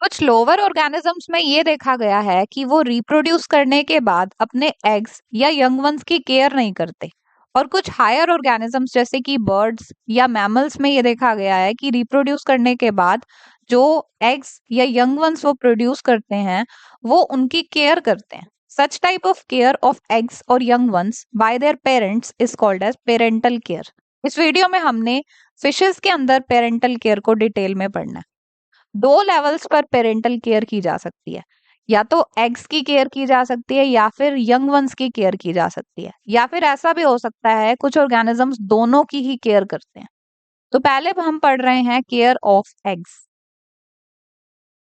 कुछ lower organisms में ये देखा गया है कि वो रिप्रोड्यूस करने के बाद अपने एग्स या यंग वंस की केयर नहीं करते। और कुछ हायर ऑर्गेनिजम्स जैसे कि बर्ड्स या मैमल्स में ये देखा गया है कि रिप्रोड्यूस करने के बाद जो एग्स या यंग वंस वो प्रोड्यूस करते हैं वो उनकी केयर करते हैं। Such type of care of eggs और young ones by their parents is called as parental care. इस वीडियो में हमने फिशेस के अंदर पेरेंटल केयर को डिटेल में पढ़ना है। दो लेवल्स पर पेरेंटल केयर की जा सकती है, या तो एग्स की केयर की जा सकती है या फिर यंग वंस की केयर की जा सकती है, या फिर ऐसा भी हो सकता है कुछ ऑर्गेनिजम्स दोनों की ही केयर करते हैं। तो पहले हम पढ़ रहे हैं केयर ऑफ एग्स।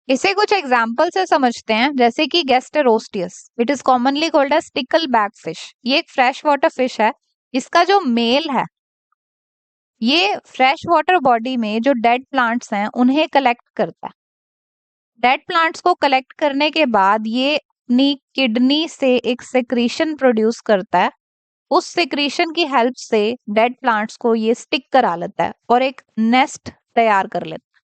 इसे कुछ एग्जाम्पल से समझते हैं, जैसे कि Gasterosteus, it is commonly called as stickleback fish. ये एक फ्रेश वाटर फिश है। इसका जो मेल है ये फ्रेश वाटर बॉडी में जो डेड प्लांट्स हैं उन्हें कलेक्ट करता है। डेड प्लांट्स को कलेक्ट करने के बाद ये अपनी किडनी से एक सेक्रीशन प्रोड्यूस करता है। उस सेक्रीशन की हेल्प से डेड प्लांट्स को ये स्टिक करा लेता है और एक नेस्ट तैयार कर लेता है।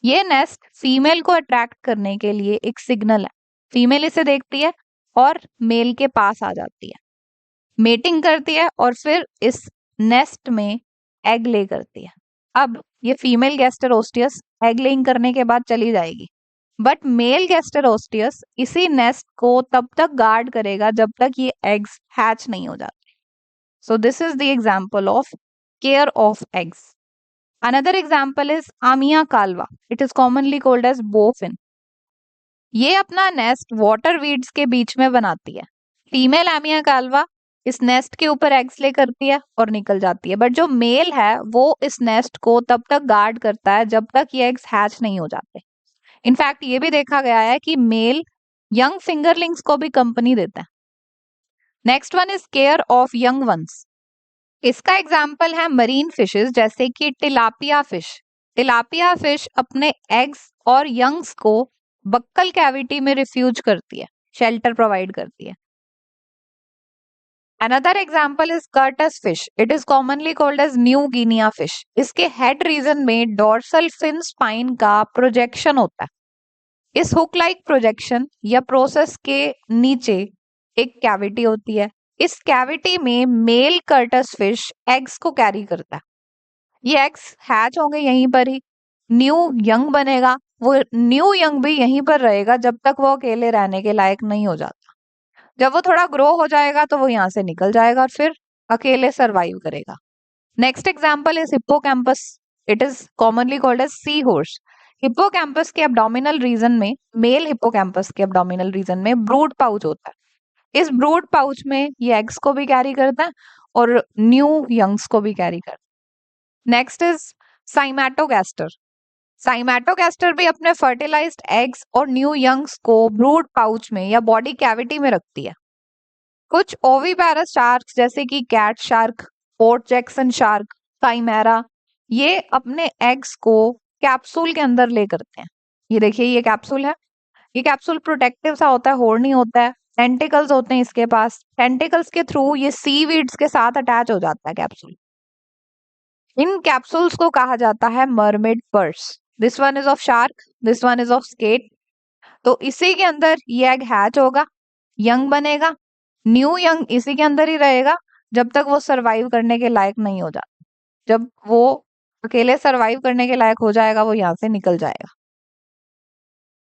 ये नेस्ट फीमेल को अट्रैक्ट करने के लिए एक सिग्नल है। फीमेल इसे देखती है और मेल के पास आ जाती है, मेटिंग करती है और फिर इस नेस्ट में एग ले करती है। अब ये फीमेल गैस्टेरोस्टियस एग लेइंग करने के बाद चली जाएगी, बट मेल गैस्टेरोस्टियस इसी नेस्ट को तब तक गार्ड करेगा जब तक ये एग्स हैच नहीं हो जाते। So this is the example of care of eggs. Another example is Amia calva, it is commonly called as bowfin. ये अपना नेस्ट वाटर वीड्स के बीच में बनाती है। फीमेल आमिया कालवा इस नेस्ट के ऊपर एग्स ले करती है और निकल जाती है, बट जो मेल है वो इस नेस्ट को तब तक गार्ड करता है जब तक ये एग्स हैच नहीं हो जाते। इनफैक्ट ये भी देखा गया है कि मेल यंग फिंगरलिंग्स को भी कंपनी देता है। Next one is care of young ones. इसका एग्जाम्पल है मरीन फिशेस, जैसे कि टिलापिया फिश। टिलापिया फिश अपने एग्स और यंग्स को बक्कल कैविटी में रिफ्यूज करती है, शेल्टर प्रोवाइड करती है। Another example is Kurtus fish, it is commonly called as New Guinea fish. इसके हेड रीजन में डोर्सल फिन स्पाइन का प्रोजेक्शन होता है। इस हुक लाइक प्रोजेक्शन या प्रोसेस के नीचे एक कैविटी होती है। इस कैविटी में मेल कर्टस फिश एग्स को कैरी करता है। ये एग्स हैच होंगे यहीं पर ही, न्यू यंग बनेगा। वो न्यू यंग भी यहीं पर रहेगा जब तक वो अकेले रहने के लायक नहीं हो जाता। जब वो थोड़ा ग्रो हो जाएगा तो वो यहाँ से निकल जाएगा और फिर अकेले सरवाइव करेगा। Next example is hippocampus, it is commonly called as sea horse. Hippocampus के एब्डोमिनल रीजन में, मेल हिप्पोकैम्पस के एब्डोमिनल रीजन में ब्रूड पाउच होता है। इस ब्रूड पाउच में ये एग्स को भी कैरी करता है और न्यू यंग्स को भी कैरी करता है। Next is साइमेटोगैस्टर। साइमेटोगैस्टर भी अपने फर्टिलाइज्ड एग्स और न्यू यंग्स को ब्रूड पाउच में या बॉडी कैविटी में रखती है। कुछ ओविपेरस शार्क्स जैसे कि cat shark, port Jackson shark, chimaera, ये अपने एग्स को कैप्सूल के अंदर ले करते हैं। ये देखिए ये कैप्सूल है। ये कैप्सूल प्रोटेक्टिव सा होता है, होड़ नहीं होता है। टेंटिकल्स होते हैं इसके पास। टेंटिकल्स के थ्रू ये सीवीड्स के साथ अटैच हो जाता है कैप्सूल। इन कैप्सूल्स को कहा जाता है mermaid purse. This one is of shark, this one is of skate. तो इसी के अंदर ये एग हैच होगा, यंग बनेगा, न्यू यंग इसी के अंदर ही रहेगा जब तक वो सरवाइव करने के लायक नहीं हो जाता। जब वो अकेले सरवाइव करने के लायक हो जाएगा वो यहाँ से निकल जाएगा।